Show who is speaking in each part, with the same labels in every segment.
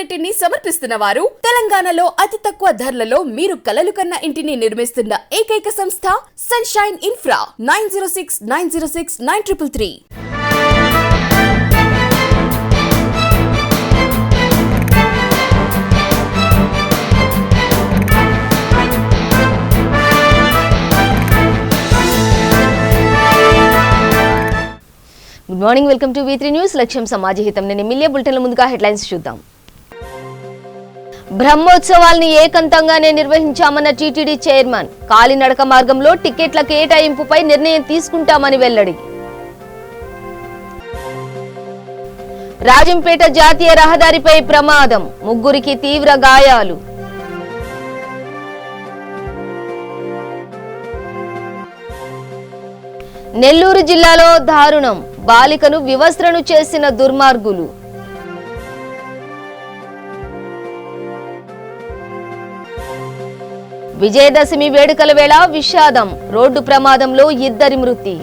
Speaker 1: ప్రాపర్టీని సమర్పిస్తున్న వారు తెలంగాణలో అతి తక్కువ ధరలలో మీరు కలలు కన్న ఇంటిని నిర్మిస్తున్న ఏకైక సంస్థ sunshine infra 9069069333.
Speaker 2: Good morning, welcome to V3 news. లక్ష్యం సమాజహితం. నేను మిలియా బులెటిన్ల ముందుగా హెడ్లైన్స్ చూద్దాం. బ్రహ్మోత్సవాల్ని ఏకంతంగానే నిర్వహించామన్న టీటీడీ చైర్మన్. కాలినడక మార్గంలో టికెట్ల కేటాయింపుపై నిర్ణయం తీసుకుంటామని వెల్లడి. రాజంపేట జాతీయ రహదారిపై ప్రమాదం, ముగ్గురికి తీవ్ర గాయాలు. నెల్లూరు జిల్లాలో దారుణం, బాలికను వివస్త్రను చేసిన దుర్మార్గులు. విజయదశమి వేడుకల వేళ విషాదం, రోడ్డు ప్రమాదంలో 2 మృతి.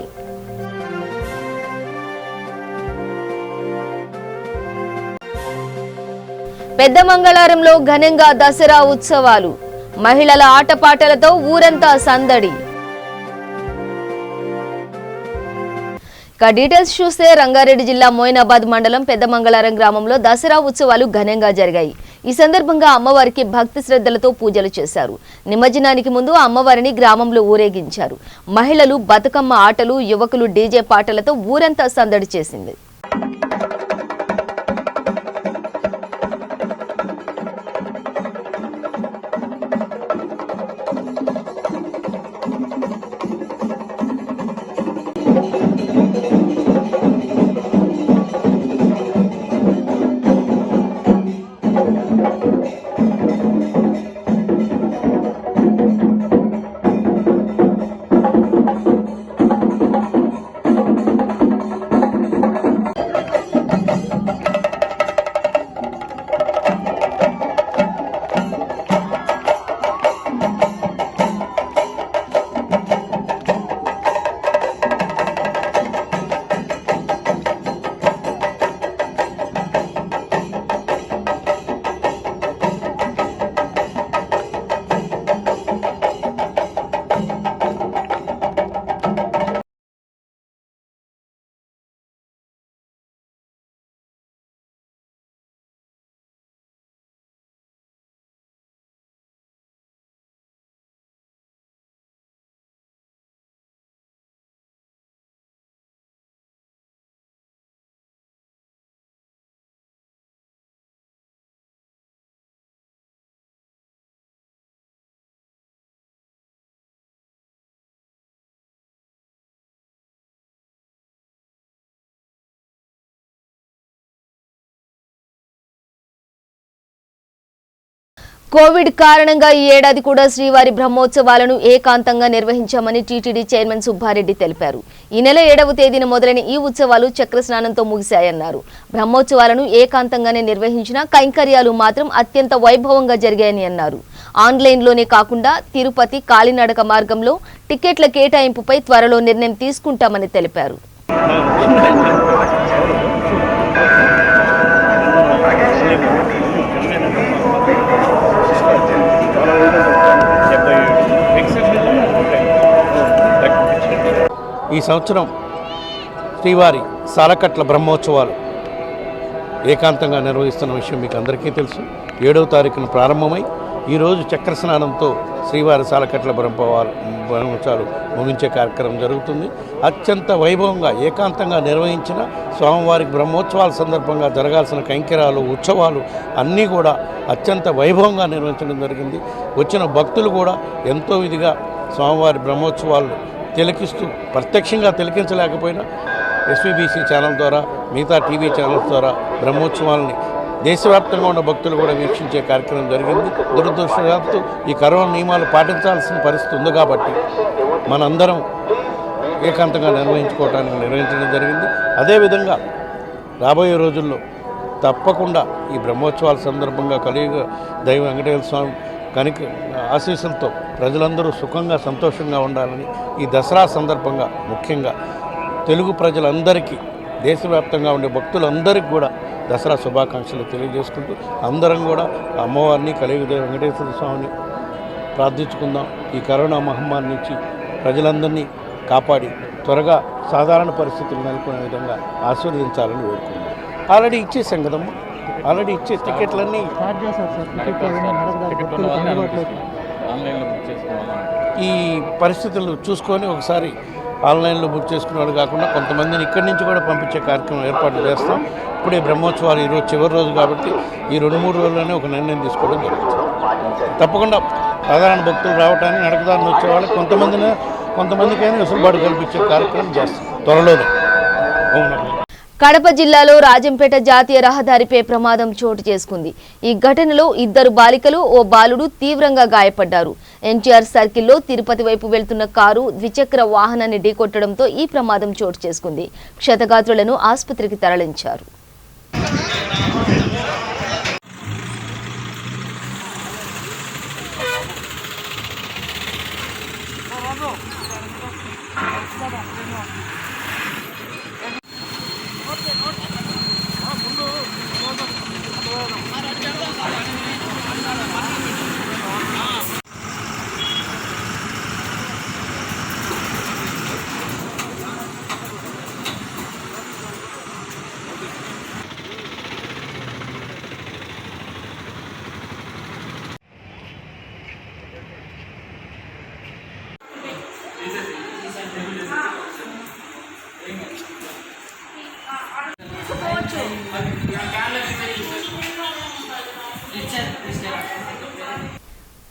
Speaker 2: పెద్దమంగళారంలో ఘనంగా దసరా ఉత్సవాలు, మహిళల ఆటపాటలతో ఊరంతా సందడి. డీటెయిల్స్ చూస్తే రంగారెడ్డి జిల్లా మోయినాబాద్ మండలం పెద్దమంగళారం గ్రామంలో దసరా ఉత్సవాలు ఘనంగా జరిగాయి. ఈ సందర్భంగా అమ్మవారికి భక్తి శ్రద్ధలతో పూజలు చేశారు. నిమజ్జనానికి ముందు అమ్మవారిని గ్రామంలో ఊరేగించారు. మహిళలు బతుకమ్మ ఆటలు, యువకులు డీజే పాటలతో ఊరంతా సందడి చేసింది. కోవిడ్ కారణంగా ఈ ఏడాది కూడా శ్రీవారి బ్రహ్మోత్సవాలను ఏకాంతంగా నిర్వహించామని టీటీడీ చైర్మన్ సుబ్బారెడ్డి తెలిపారు. ఈ నెల 7వ తేదీన మొదలైన ఈ ఉత్సవాలు చక్రస్నానంతో ముగిశాయన్నారు. బ్రహ్మోత్సవాలను ఏకాంతంగానే నిర్వహించిన కైంకర్యాలు మాత్రం అత్యంత వైభవంగా జరిగాయని అన్నారు. ఆన్లైన్లోనే కాకుండా తిరుపతి కాలినడక మార్గంలో టికెట్ల కేటాయింపుపై త్వరలో నిర్ణయం తీసుకుంటామని తెలిపారు.
Speaker 3: ఈ సంవత్సరం శ్రీవారి సాలకట్ల బ్రహ్మోత్సవాలు ఏకాంతంగా నిర్వహిస్తున్న విషయం మీకు అందరికీ తెలుసు. 7వ తారీఖున ప్రారంభమై ఈరోజు చక్రస్నానంతో శ్రీవారి సాలకట్ల బ్రహ్మోత్సవాలు ముగించే కార్యక్రమం జరుగుతుంది. అత్యంత వైభవంగా ఏకాంతంగా నిర్వహించిన స్వామివారికి బ్రహ్మోత్సవాల సందర్భంగా జరగాల్సిన కైంకర్యాలు, ఉత్సవాలు అన్నీ కూడా అత్యంత వైభవంగా నిర్వహించడం జరిగింది. వచ్చిన భక్తులు కూడా ఎంతో విధిగా స్వామివారి బ్రహ్మోత్సవాలు తిలకిస్తూ, ప్రత్యక్షంగా తిలకించలేకపోయినా ఎస్వీబీసీ ఛానల్ ద్వారా, మిగతా టీవీ ఛానల్స్ ద్వారా బ్రహ్మోత్సవాలని దేశవ్యాప్తంగా ఉన్న భక్తులు కూడా వీక్షించే కార్యక్రమం జరిగింది. దురదృష్టవశాత్తు ఈ కరోనా నియమాలు పాటించాల్సిన పరిస్థితి ఉంది కాబట్టి మనందరం ఏకాంతంగా నిర్వహించడం జరిగింది. అదేవిధంగా రాబోయే రోజుల్లో తప్పకుండా ఈ బ్రహ్మోత్సవాల సందర్భంగా కలియుగ దైవ వెంకటేశ్వర స్వామి కనుక ఆశీస్సులతో ప్రజలందరూ సుఖంగా సంతోషంగా ఉండాలని ఈ దసరా సందర్భంగా ముఖ్యంగా తెలుగు ప్రజలందరికీ, దేశవ్యాప్తంగా ఉండే భక్తులందరికీ కూడా దసరా శుభాకాంక్షలు తెలియజేసుకుంటూ అందరం కూడా అమ్మవారిని కలియుగ వెంకటేశ్వర స్వామిని ప్రార్థించుకుందాం. ఈ కరోనా మహమ్మారి నుంచి ప్రజలందరినీ కాపాడి త్వరగా సాధారణ పరిస్థితులు నెలకొనే విధంగా ఆశీర్వదించాలని కోరుకుందాం. ఆల్రెడీ ఇచ్చేసాం కదమ్మా, ఆల్రెడీ ఇచ్చే టికెట్లన్నీ ఈ పరిస్థితులు చూసుకొని ఒకసారి ఆన్లైన్లో బుక్ చేసుకునేవాడు కాకుండా కొంతమందిని ఇక్కడి నుంచి కూడా పంపించే కార్యక్రమం ఏర్పాటు చేస్తాం. ఇప్పుడే బ్రహ్మోత్సవాలు ఈరోజు చివరి రోజు కాబట్టి ఈ 2-3 రోజుల్లోనే ఒక నిర్ణయం తీసుకోవడం జరుగుతుంది. తప్పకుండా సాధారణ భక్తులు రావడానికి నడకదారులు వచ్చేవాళ్ళు కొంతమందికైనా వెసులుబాటు కల్పించే కార్యక్రమం చేస్తాం త్వరలోనే.
Speaker 2: కడప జిల్లాలో రాజంపేట జాతీయ రహదారిపై ప్రమాదం చోటు చేసుకుంది. ఈ ఘటనలో 2 బాలికలు, ఓ బాలుడు తీవ్రంగా గాయపడ్డారు. ఎన్టీఆర్ సర్కిల్లో తిరుపతి వైపు వెళ్తున్న కారు ద్విచక్ర వాహనాన్ని ఢీకొట్టడంతో ఈ ప్రమాదం చోటు చేసుకుంది. క్షతగాత్రులను ఆసుపత్రికి తరలించారు.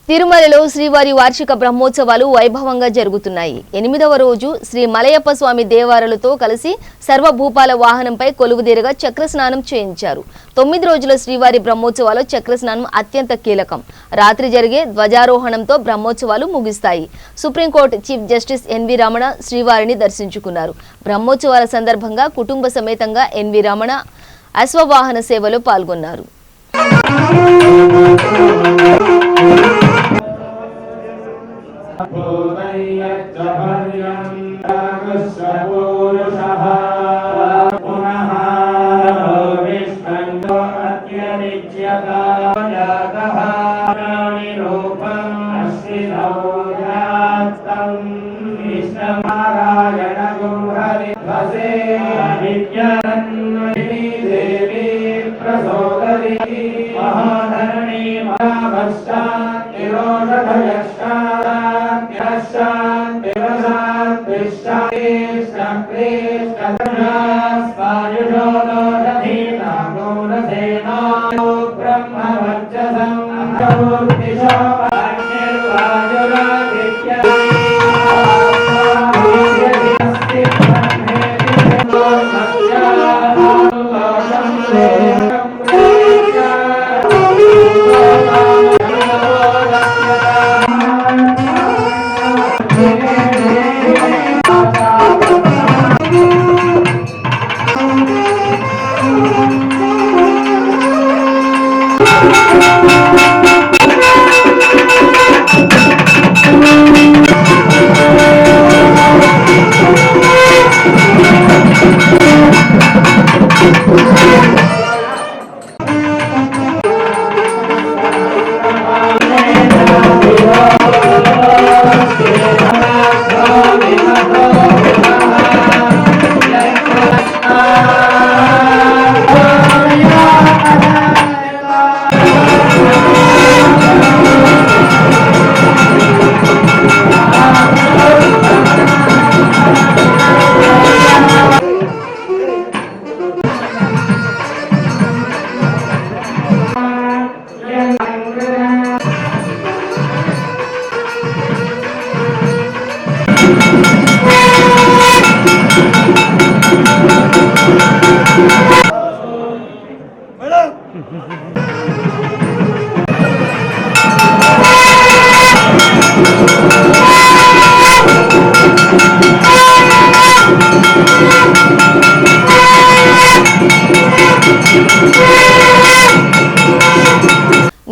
Speaker 2: తిరుమలలో శ్రీవారి వార్షిక బ్రహ్మోత్సవాలు వైభవంగా జరుగుతున్నాయి. 8వ రోజు శ్రీ మలయప్ప స్వామి దేవారలతో కలిసి సర్వభూపాల వాహనంపై కొలువుదీరగా చక్రస్నానం చేయించారు. 9 రోజుల శ్రీవారి బ్రహ్మోత్సవాలు చక్రస్నానం అత్యంత కీలకం. రాత్రి జరిగే ధ్వజారోహణంతో బ్రహ్మోత్సవాలు ముగిస్తాయి. Supreme court chief justice N V Ramana శ్రీవారిని దర్శించుకున్నారు. బ్రహ్మోత్సవాల సందర్భంగా కుటుంబ సమేతంగా ఎన్వి రమణ అశ్వవాహన సేవలో పాల్గొన్నారు.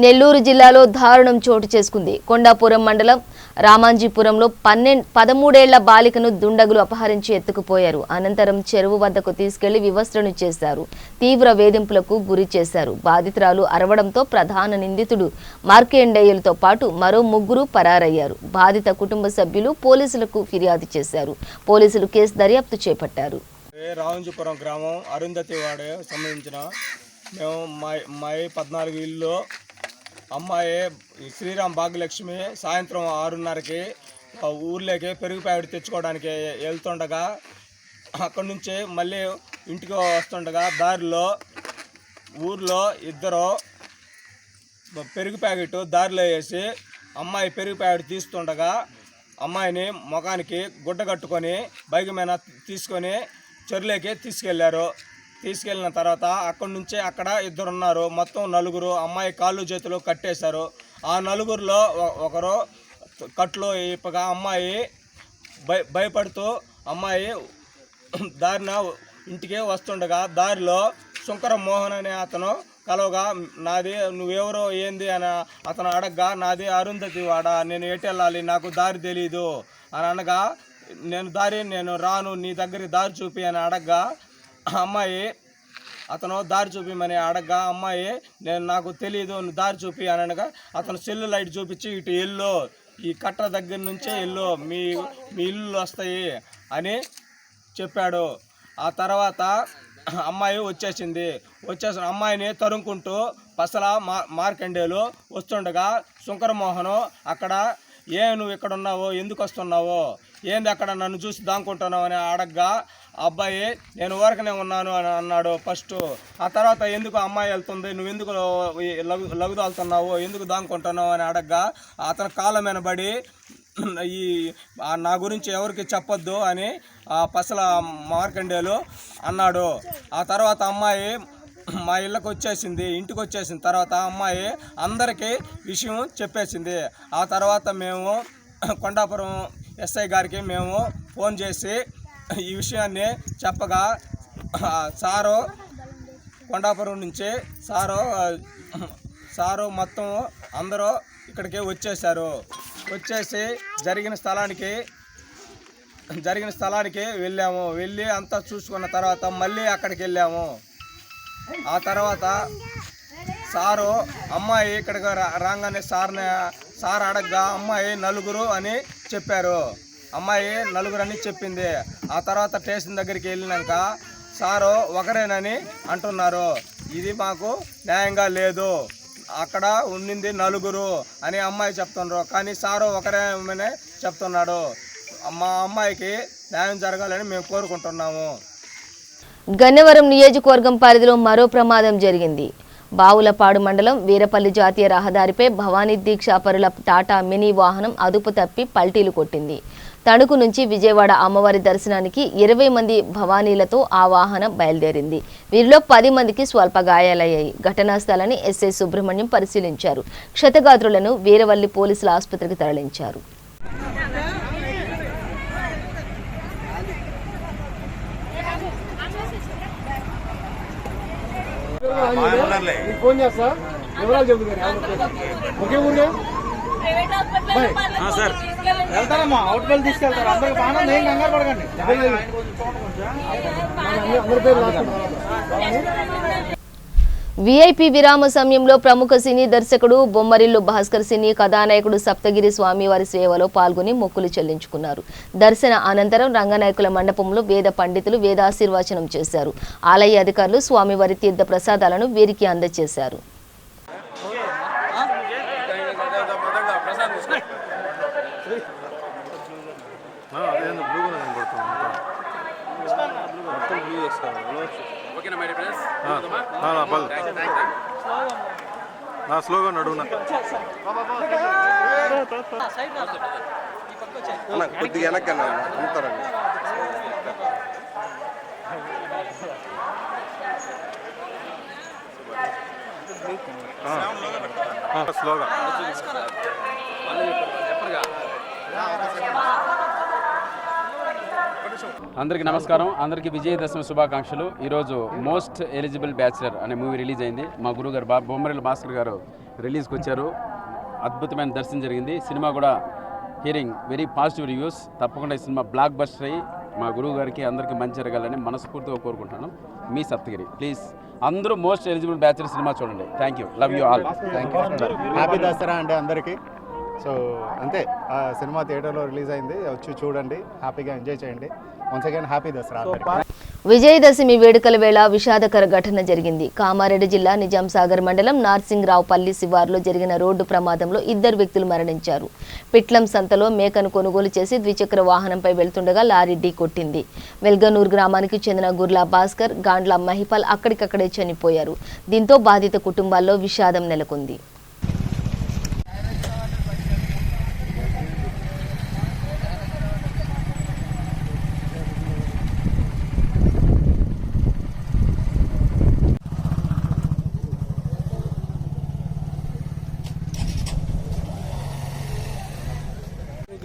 Speaker 2: నెల్లూరు జిల్లాలో దారుణం చోటు చేసుకుంది. కొండాపురం మండలం రామాంజీపురంలో 13 ఏళ్ల బాలికను దుండగులు అపహరించి ఎత్తుకుపోయారు. అనంతరం చెరువు వద్దకు తీసుకెళ్లి వివస్త్రను చేశారు. తీవ్ర వేధింపులకు గురి చేశారు. బాధితురాలు అరవడంతో ప్రధాన నిందితుడు మార్కండేయులతో పాటు మరో 3 పరారయ్యారు. బాధిత కుటుంబ సభ్యులు పోలీసులకు ఫిర్యాదు చేశారు. పోలీసులు కేసు దర్యాప్తు చేపట్టారు.
Speaker 4: రామంజీపురం గ్రామం అరుంధతి వాడ సంబంధించిన మేము మా 14 ఇల్లు అమ్మాయి శ్రీరామ్ భాగ్యలక్ష్మి సాయంత్రం 6:30కి ఊర్లోకి పెరుగు ప్యాకెట్ తెచ్చుకోవడానికి వెళ్తుండగా అక్కడి నుంచి మళ్ళీ ఇంటికి వస్తుండగా దారిలో ఊర్లో ఇద్దరు పెరుగు ప్యాకెట్ దారిలో వేసి అమ్మాయి పెరుగు ప్యాకెట్ తీస్తుండగా అమ్మాయిని ముఖానికి గుడ్డ కట్టుకొని బైక్ మీద తీసుకొని చెరువులోకి తీసుకెళ్లారు. తీసుకెళ్ళిన తర్వాత అక్కడి నుంచే అక్కడ 2 ఉన్నారు. మొత్తం 4. అమ్మాయి కాళ్ళు చేతులు కట్టేశారు. ఆ 4లో ఒకరు కట్లు ఇప్పగా అమ్మాయి భయపడుతూ అమ్మాయి దారిన ఇంటికి వస్తుండగా దారిలో శంకర మోహన్ అనే అతను కలవగా నాది నువ్వెవరో ఏంది అని అతను అడగగా నాది అరుంధతి వాడ, నేను ఎటు వెళ్ళాలి, నాకు దారి తెలీదు అని అనగా నేను రాను, నీ దగ్గరికి దారి చూపి అని అడగగా అమ్మాయి అతను దారి చూపిమని అడగగా అమ్మాయి నాకు తెలీదు, నువ్వు దారి చూపి అని అనగా అతను సెల్లు లైట్ చూపించి ఇటు ఎల్లు, ఈ కట్ట దగ్గర నుంచే ఎల్లు, మీ ఇల్లు వస్తాయి అని చెప్పాడు. ఆ తర్వాత అమ్మాయి వచ్చేసి అమ్మాయిని తరుముకుంటూ పసల మార్కండేయులు వస్తుండగా శంకరమోహను అక్కడ నువ్వు ఇక్కడ ఉన్నావు, ఎందుకు వస్తున్నావు, ఏంది అక్కడ నన్ను చూసి దాక్కుంటున్నావు అని అడగగా అబ్బాయి నేను ఊరకనే ఉన్నాను అని అన్నాడు ఫస్ట్. ఆ తర్వాత ఎందుకు అమ్మాయి వెళ్తుంది, నువ్వు ఎందుకు లగుదాలుతున్నావు, ఎందుకు దాక్కుంటున్నావు అని అడగగా అతని కాళ్ళ మీద పడి నా గురించి ఎవరికి చెప్పొద్దు అని పసల మార్కండేయులు అన్నాడు. ఆ తర్వాత అమ్మాయి మా ఇళ్ళకి ఇంటికి వచ్చేసిన తర్వాత అమ్మాయి అందరికీ విషయం చెప్పేసింది. ఆ తర్వాత మేము కొండాపురం ఎస్ఐ గారికి మేము ఫోన్ చేసి ఈ విషయాన్ని చెప్పగా సారు కొండాపురం నుంచి సారు మొత్తం అందరూ ఇక్కడికి వచ్చేసి జరిగిన స్థలానికి వెళ్ళి అంతా చూసుకున్న తర్వాత మళ్ళీ అక్కడికి వెళ్ళాము. ఆ తర్వాత సారు అమ్మాయి ఇక్కడికి రాగానే సార్ అడగగా అమ్మాయి 4 అని చెప్పారు. అమ్మాయి 4 అని చెప్పింది. ఆ తర్వాత స్టేషన్ దగ్గరికి వెళ్ళినాక సారు ఒకరేనని అంటున్నారు. ఇది మాకు న్యాయంగా లేదు, అక్కడ ఉండింది 4 అని అమ్మాయి చెప్తున్నారు. కానీ సారు ఒకరేమనే చెప్తున్నాడు. మా అమ్మాయికి న్యాయం జరగాలని మేము కోరుకుంటున్నాము.
Speaker 2: గన్నవరం నియోజకవర్గం పరిధిలో మరో ప్రమాదం జరిగింది. బావులపాడు మండలం వీరపల్లి జాతీయ రహదారిపై భవానీ దీక్షాపరుల టాటా మినీ వాహనం అదుపు తప్పి పల్టీలు కొట్టింది. తణుకు నుంచి విజయవాడ అమ్మవారి దర్శనానికి 20 మంది భవానీలతో ఆ వాహనం బయలుదేరింది. వీరిలో 10 మందికి స్వల్ప గాయాలయ్యాయి. ఘటనా స్థలాన్ని ఎస్ఐ సుబ్రహ్మణ్యం పరిశీలించారు. క్షతగాత్రులను వీరవల్లి పోలీసుల ఆసుపత్రికి తరలించారు.
Speaker 5: ఫోన్ చేస్తా వివరాలు చెబుతారు. ఒకే ఊరిగా సార్ వెళ్తారమ్మా, అవుట్పల్లి తీసుకెళ్తారు. అందరికి బాగా ఏం కంగారు పడకండి. అందరి పేరు
Speaker 2: వీఐపీ విరామ సమయంలో ప్రముఖ సినీ దర్శకుడు బొమ్మరిల్లు భాస్కర్ సినీ కథానాయకుడు సప్తగిరి స్వామివారి సేవలో పాల్గొని మొక్కులు చెల్లించుకున్నారు. దర్శన అనంతరం రంగనాయకుల మండపంలో వేద పండితులు వేదాశీర్వచనం చేశారు. ఆలయ అధికారులు స్వామివారి తీర్థ ప్రసాదాలను వీరికి అందజేశారు.
Speaker 6: స్లోగా నడువునా కొద్దిగా వెనక్కన్నా ఉంటారండి. స్లోగా
Speaker 7: అందరికీ నమస్కారం. అందరికీ విజయదశమి శుభాకాంక్షలు. ఈరోజు మోస్ట్ ఎలిజిబుల్ బ్యాచిలర్ అనే మూవీ రిలీజ్ అయింది. మా గురువు గారు బొమ్మరిల్లు భాస్కర్ గారు రిలీజ్కి వచ్చారు. అద్భుతమైన దర్శనం జరిగింది. సినిమా కూడా హియరింగ్ వెరీ పాజిటివ్ రివ్యూస్. తప్పకుండా ఈ సినిమా బ్లాక్ బస్టర్ అయ్యి మా గురువు గారికి అందరికీ మంచి జరగాలని మనస్ఫూర్తిగా కోరుకుంటున్నాను. మీ సప్తగిరి. ప్లీజ్ అందరూ మోస్ట్ ఎలిజిబుల్ బ్యాచర్ సినిమా చూడండి. Thank you. Love you all.
Speaker 8: Happy Dasara అండి అందరికీ. సో అంతే, సినిమా థియేటర్లో రిలీజ్ అయింది, వచ్చి చూడండి, హ్యాపీగా ఎంజాయ్ చేయండి. Once again happy Dasara.
Speaker 2: Vijayadashami వేడుకల వేళ విషాదకర ఘటన జరిగింది. కామారెడ్డి జిల్లా నిజాం సాగర్ మండలం నార్సింగ్రావుపల్లి శివారులో జరిగిన రోడ్డు ప్రమాదంలో 2 వ్యక్తులు మరణించారు. పిట్లం సంతలో మేకను కొనుగోలు చేసి ద్విచక్ర వాహనంపై వెళ్తుండగా లారీ ఢీ కొట్టింది. వెల్గనూర్ గ్రామానికి చెందిన గుర్లా భాస్కర్, గాండ్ల మహిపాల్ అక్కడికక్కడే చనిపోయారు. దీంతో బాధిత కుటుంబాల్లో విషాదం నెలకొంది.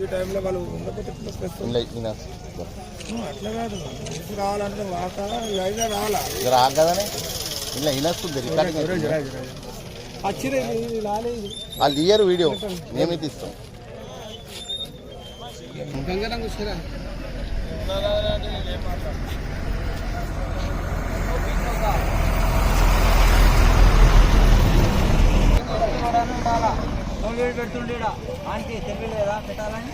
Speaker 4: ఈ టైంలో వాళ్ళు ఉండకపోతే అట్లా కాదు, రావాలంటే వాక అయినా రావాలా
Speaker 8: రాగదనే ఇలా ఇనస్తుంది వాళ్ళు ఇయ్యరు వీడియో, మేమే తీస్తాం.
Speaker 5: పెడుతుండే ఆనికి తెలియలేదా పెట్టాలని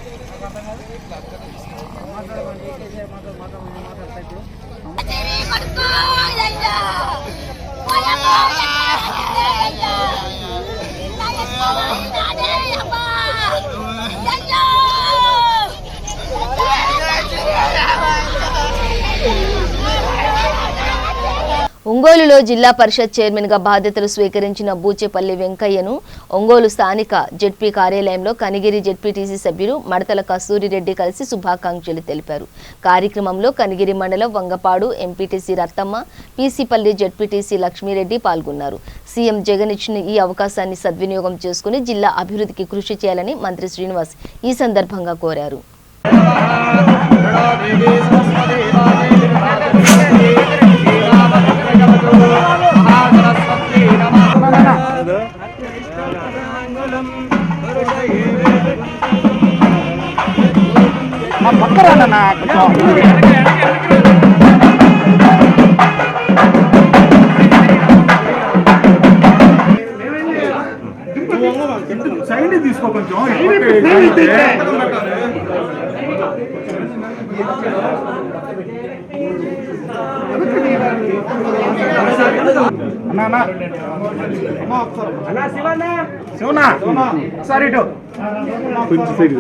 Speaker 2: ఒంగోలులో జిల్లా పరిషత్ చైర్మన్ గా బాధ్యతలు స్వీకరించిన బూచేపల్లి వెంకయ్యను ఒంగోలు స్థానిక జెడ్పీ కార్యాలయంలో కనిగిరి జెడ్పీటీసీ సభ్యులు మడతల కస్తూరిరెడ్డి కలిసి శుభాకాంక్షలు తెలిపారు. కార్యక్రమంలో కనిగిరి మండలం వంగపాడు ఎంపీటీసీ రత్తమ్మ, పీసీపల్లి జెడ్పీటీసీ లక్ష్మీరెడ్డి పాల్గొన్నారు. సీఎం జగన్ ఇచ్చిన ఈ అవకాశాన్ని సద్వినియోగం చేసుకుని జిల్లా అభివృద్ధికి కృషి చేయాలని మంత్రి శ్రీనివాస్ ఈ సందర్భంగా కోరారు.
Speaker 5: సైడ్ తీసుకో కొంచెం. శివనా ఒకసారి ఇటు కొంచెం సైడ్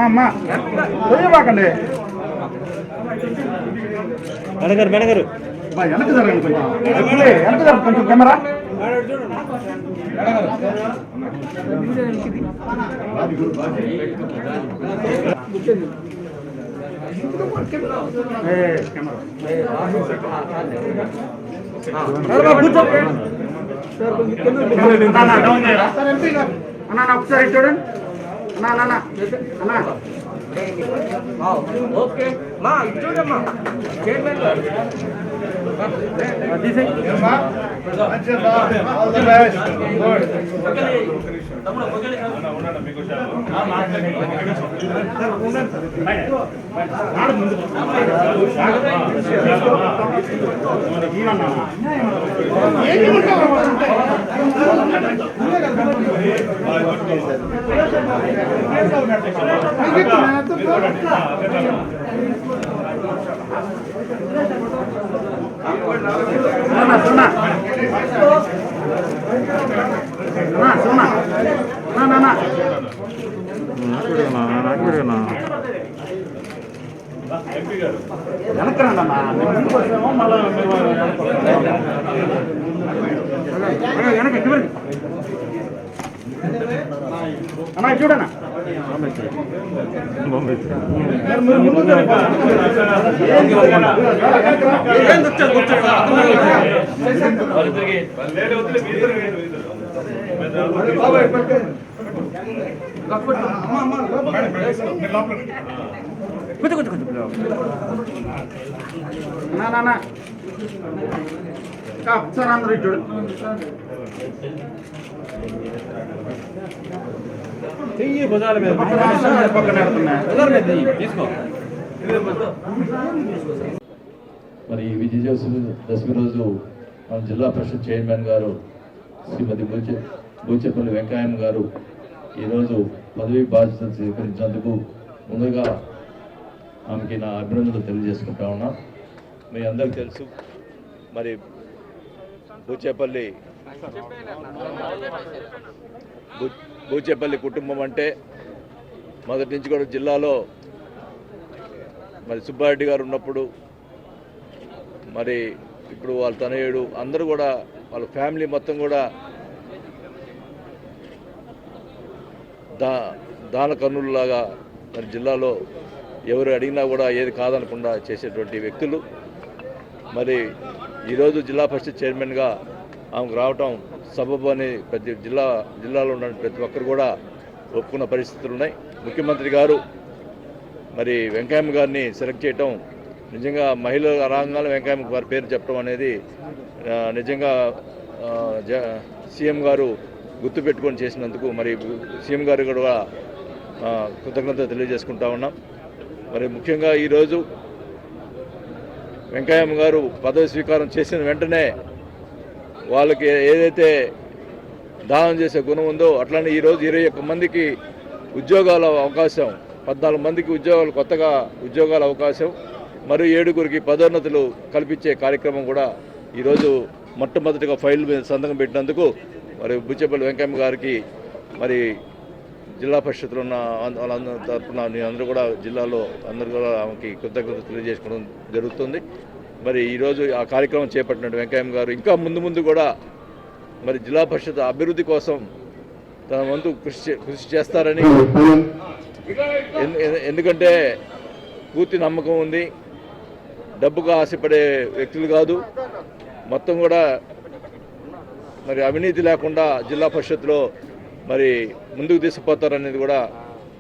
Speaker 5: అమ్మా పోయేవాకండి. బెడగారు బెడగారు వెనక జరగండి కొంచెం, వెనక జరగండి కొంచెం కెమెరా. అన్నా ఒకసారి చూడండి. అన్నా అన్నా ఓకే మా చూడమ్మా అన్నా చూడనా సార్ అందరూ ఇటు చెయ్యి భుజాల మీద పక్కన తీసుకో.
Speaker 9: మరి విజయదశమి రోజు మన జిల్లా పరిషత్ చైర్మన్ గారు శ్రీమతి బూచేపల్లి వెంకయ్యమ్మ గారు ఈరోజు పదవి బాధ్యతలు స్వీకరించినందుకు ముందుగా ఆమెకి నా అభినందనలు తెలియజేసుకుంటా ఉన్నా. మీ అందరికీ తెలుసు మరి బూచేపల్లి కుటుంబం అంటే మొదటి నుంచి కూడా జిల్లాలో మరి సుబ్బారెడ్డి గారు ఉన్నప్పుడు మరి ఇప్పుడు వాళ్ళ తనయుడు అందరూ కూడా వాళ్ళ ఫ్యామిలీ మొత్తం కూడా దాన కన్నులాగా మరి జిల్లాలో ఎవరు అడిగినా కూడా ఏది కాదనకుండా చేసేటువంటి వ్యక్తులు. మరి ఈరోజు జిల్లా పరిషత్ చైర్మన్గా ఆమెకు రావటం సబబు అని ప్రతి జిల్లాలో ఉన్న ప్రతి ఒక్కరు కూడా ఒప్పుకున్న పరిస్థితులు ఉన్నాయి. ముఖ్యమంత్రి గారు మరి వెంకయ్యమ్మ గారిని సెలెక్ట్ చేయటం నిజంగా మహిళల రంగాల్లో వెంకయ్యమ్మ గారి పేరు చెప్పడం అనేది నిజంగా సీఎం గారు గుర్తుపెట్టుకొని చేసినందుకు మరి సీఎం గారు కూడా కృతజ్ఞత తెలియజేసుకుంటా ఉన్నాం. మరి ముఖ్యంగా ఈరోజు వెంకయ్యమ్మ గారు పదవి స్వీకారం చేసిన వెంటనే వాళ్ళకి ఏదైతే దానం చేసే గుణం ఉందో అట్లనే ఈరోజు 21 మందికి ఉద్యోగాల అవకాశం, 14 మందికి ఉద్యోగాలు కొత్తగా ఉద్యోగాల అవకాశం, మరియు 7గురికి పదోన్నతులు కల్పించే కార్యక్రమం కూడా ఈరోజు మొట్టమొదటిగా ఫైల్ మీద సంతకం పెట్టినందుకు మరి బూచేపల్లి వెంకయ్యమ్మ గారికి మరి జిల్లా పరిషత్లో ఉన్న వాళ్ళందరి తరఫున అందరూ కూడా జిల్లాలో అందరూ కూడా ఆమెకి కృతజ్ఞత తెలియజేసుకోవడం జరుగుతుంది. మరి ఈరోజు ఆ కార్యక్రమం చేపట్టినట్టు వెంకయ్యమ్మ గారు ఇంకా ముందు కూడా మరి జిల్లా పరిషత్ అభివృద్ధి కోసం తన వంతు కృషి చేస్తారని, ఎందుకంటే పూర్తి నమ్మకం ఉంది. డబ్బుగా ఆశపడే వ్యక్తులు కాదు, మొత్తం కూడా మరి అవినీతి లేకుండా జిల్లా పరిషత్లో మరి ముందుకు తీసుకుపోతారనేది కూడా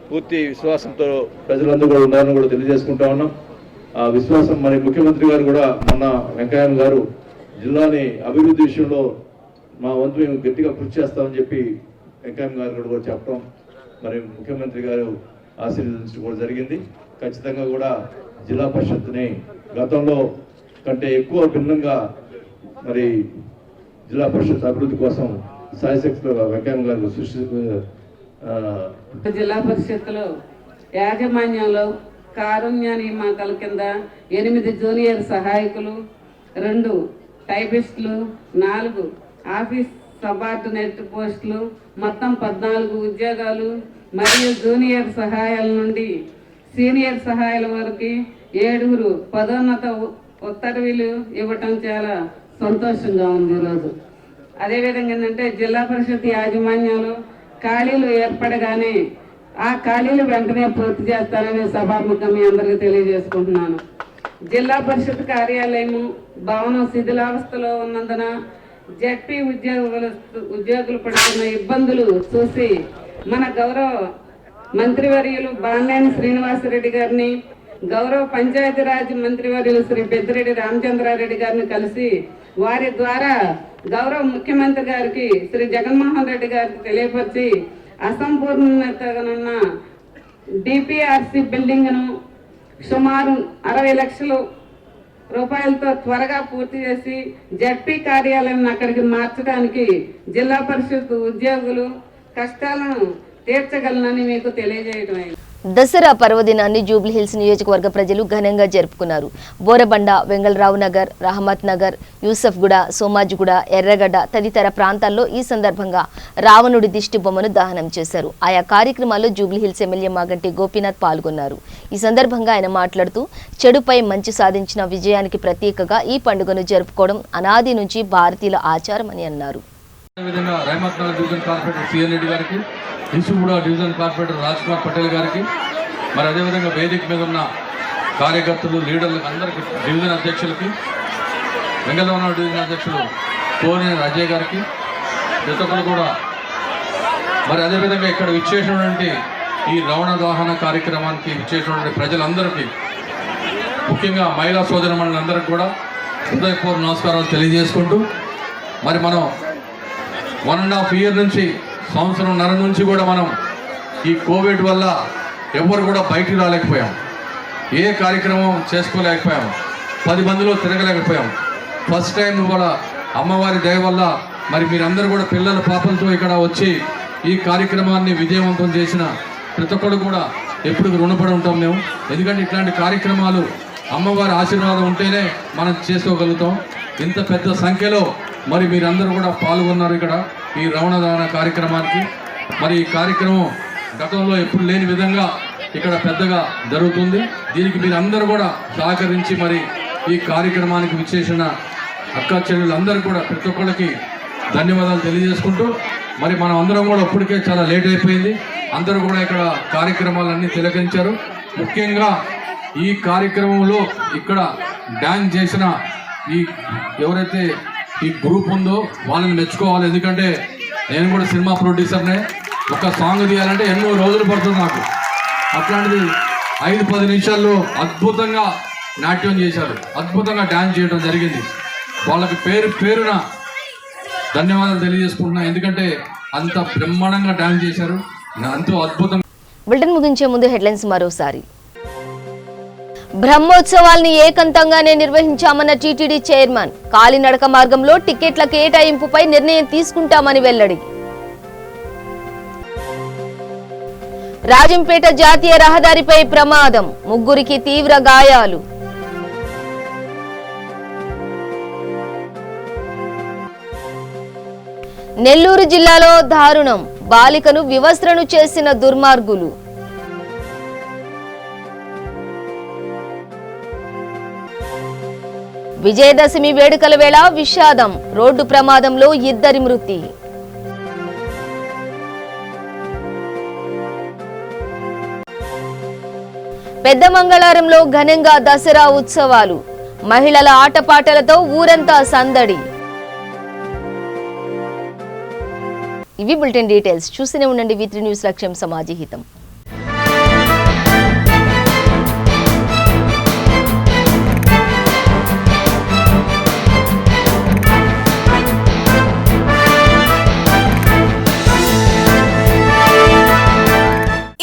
Speaker 9: పూర్తి విశ్వాసంతో ప్రజలందరూ కూడా ఉన్నారని కూడా తెలియజేసుకుంటా ఉన్నాం. ఆ విశ్వాసం మరి ముఖ్యమంత్రి గారు కూడా మొన్న వెంకయ్యమ్మ గారు జిల్లాని అభివృద్ధి విషయంలో మా వంతు మేము గట్టిగా కృషి చేస్తామని చెప్పి వెంకయ్యమ్మ గారు కూడా చెప్పడం మరి ముఖ్యమంత్రి గారు ఆశీర్వదించడం కూడా జరిగింది. ఖచ్చితంగా కూడా జిల్లా పరిషత్ని గతంలో కంటే ఎక్కువ భిన్నంగా మరి జిల్లా పరిషత్ అభివృద్ధి కోసం సాయశక్తిలో వెంకయ్యమ్మ గారు
Speaker 10: జిల్లా పరిషత్తులో యాజమాన్యంలో కారుణ్య నియామకాల కింద 8 జూనియర్ సహాయకులు, 2 టైపిస్టులు, 4 ఆఫీస్ సబార్డినేట్ పోస్టులు, మొత్తం 14 ఉద్యోగాలు మరియు జూనియర్ సహాయాల నుండి సీనియర్ సహాయాల వరకు 7 పదోన్నత ఉత్తర్వులు ఇవ్వటం చాలా సంతోషంగా ఉంది ఈరోజు. అదేవిధంగా ఏంటంటే జిల్లా పరిషత్ యాజమాన్యంలో ఖాళీలు ఏర్పడగానే ఆ ఖాళీలు వెంటనే పూర్తి చేస్తానని సభాముఖంగా మీ అందరికీ తెలియజేసుకుంటున్నాను. జిల్లా పరిషత్ కార్యాలయము భవనం శిథిలావస్థలో ఉన్నందున జడ్పీ ఉద్యోగులు పడుతున్న ఇబ్బందులు చూసి మన గౌరవ మంత్రివర్యులు బాలినేని శ్రీనివాసరెడ్డి గారిని, గౌరవ పంచాయతీరాజ్ మంత్రివర్యులు శ్రీ పెద్దిరెడ్డి రామచంద్రారెడ్డి గారిని కలిసి వారి ద్వారా గౌరవ ముఖ్యమంత్రి గారికి శ్రీ జగన్మోహన్ రెడ్డి గారికి తెలియపరిచి అసంపూర్ణతనున్న డిపిఆర్సి బిల్డింగ్ను సుమారు 60 లక్షల రూపాయలతో త్వరగా పూర్తి చేసి జడ్పీ కార్యాలయం అక్కడికి మార్చడానికి జిల్లా పరిషత్ ఉద్యోగులు కష్టాలను తీర్చగలనని మీకు తెలియజేయడం అయింది.
Speaker 2: దసరా పర్వదినాన్ని జూబ్లీహిల్స్ నియోజకవర్గ ప్రజలు ఘనంగా జరుపుకున్నారు. బోరబండ, వెంగళరావు నగర్, రహమత్ నగర్, యూసఫ్గూడ, సోమాజిగూడ, ఎర్రగడ్డ తదితర ప్రాంతాల్లో ఈ సందర్భంగా రావణుడి దిష్టి బొమ్మను దహనం చేశారు. ఆయా కార్యక్రమాల్లో జూబ్లీహిల్స్ ఎమ్మెల్యే మాగంటి గోపీనాథ్ పాల్గొన్నారు. ఈ సందర్భంగా ఆయన మాట్లాడుతూ చెడుపై మంచి సాధించిన విజయానికి ప్రతీకగా ఈ పండుగను జరుపుకోవడం అనాది నుంచి భారతీయుల ఆచారమని అన్నారు.
Speaker 11: యూసుఫ్గూడ డివిజన్ కార్పొరేటర్ రాజ్ కుమార్ పటేల్ గారికి, మరి అదేవిధంగా వేదిక మీద ఉన్న కార్యకర్తలు, లీడర్లకు అందరికీ, డివిజన్ అధ్యక్షులకి, వెంగళరావు డివిజన్ అధ్యక్షులు కోనేని అజయ్ గారికి, ప్రతి ఒక్కరు కూడా, మరి అదేవిధంగా ఇక్కడ విచ్చేసినటువంటి ఈ రావణ దహన కార్యక్రమానికి ఇచ్చేటువంటి ప్రజలందరికీ, ముఖ్యంగా మహిళా సోదరిమణులందరికీ కూడా హృదయపూర్వక నమస్కారాలు తెలియజేసుకుంటూ, మరి మనం 1.5 ఇయర్ నుంచి, సంవత్సరంన్నర నుంచి కూడా మనం ఈ కోవిడ్ వల్ల ఎవరు కూడా బయటికి రాలేకపోయాం, ఏ కార్యక్రమం చేసుకోలేకపోయాం, 10 మందిలో తిరగలేకపోయాం. ఫస్ట్ టైం కూడా అమ్మవారి దయ వల్ల మరి మీరందరూ కూడా పిల్లల పాపలతో ఇక్కడ వచ్చి ఈ కార్యక్రమాన్ని విజయవంతం చేసిన ప్రతి ఒక్కరు కూడా ఎప్పుడు రుణపడి ఉంటాం మేము. ఎందుకంటే ఇట్లాంటి కార్యక్రమాలు అమ్మవారి ఆశీర్వాదం ఉంటేనే మనం చేసుకోగలుగుతాం. ఇంత పెద్ద సంఖ్యలో మరి మీరందరూ కూడా పాల్గొన్నారు ఇక్కడ ఈ రావణ దహన కార్యక్రమానికి. మరి ఈ కార్యక్రమం గతంలో ఎప్పుడు లేని విధంగా ఇక్కడ పెద్దగా జరుగుతుంది. దీనికి మీరందరూ కూడా సహకరించి మరి ఈ కార్యక్రమానికి విచ్చేసిన అక్క చెల్లెలందరూ కూడా ప్రతి ఒక్కరికి ధన్యవాదాలు తెలియజేసుకుంటూ, మరి మనం అందరం కూడా ఇప్పటికే చాలా లేట్ అయిపోయింది. అందరూ కూడా ఇక్కడ కార్యక్రమాలన్నీ తిలకించారు. ముఖ్యంగా ఈ కార్యక్రమంలో ఇక్కడ డ్యాన్స్ చేసిన ఈ ఎవరైతే ఈ గ్రూప్ ఉందో వాళ్ళని మెచ్చుకోవాలి. ఎందుకంటే నేను కూడా సినిమా ప్రొడ్యూసర్నే, ఒక సాంగ్ తీయాలంటే ఎన్నో రోజులు పడుతుంది నాకు. అట్లాంటిది 5-10 నిమిషాల్లో అద్భుతంగా నాట్యం చేశారు, అద్భుతంగా డ్యాన్స్ చేయడం జరిగింది. వాళ్ళకి పేరున ధన్యవాదాలు తెలియజేసుకుంటున్నా. ఎందుకంటే అంత బ్రహ్మాండంగా డ్యాన్స్ చేశారు, ఎంతో అద్భుతంగా.
Speaker 2: బులెటిన్ ముగించే ముందు హెడ్లైన్స్ మరోసారి. బ్రహ్మోత్సవాల్ని ఏకంతంగానే నిర్వహించామన్న టీటీడీ చైర్మన్. కాలినడక మార్గంలో టికెట్ల కేటాయింపుపై నిర్ణయం తీసుకుంటామని వెల్లడి. రాజంపేట జాతీయ రహదారిపై ప్రమాదం, 3 తీవ్ర గాయాలు. నెల్లూరు జిల్లాలో దారుణం, బాలికను వివస్త్రను చేసిన దుర్మార్గులు. విజయదశమి వేడుకల వేళ విషాదం, రోడ్డు ప్రమాదంలో 2 మృతి. పెద్దమంగళారంలో ఘనంగా దసరా ఉత్సవాలు, మహిళల ఆటపాటలతో ఊరంతా సందడి. ఇవి బులెటిన్ డీటెయిల్స్. చూస్తూనే ఉండండి V3 న్యూస్, లక్ష్యం సమాజహితం.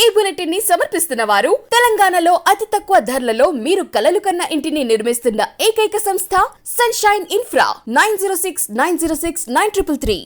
Speaker 1: ఈ బులెటిన్ ని సమర్పిస్తున్న వారు తెలంగాణలో అతి తక్కువ ధరలలో మీరు కలలు కన్న ఇంటిని నిర్మిస్తున్న ఏకైక సంస్థ సన్షైన్ ఇన్ఫ్రా. 9069069333.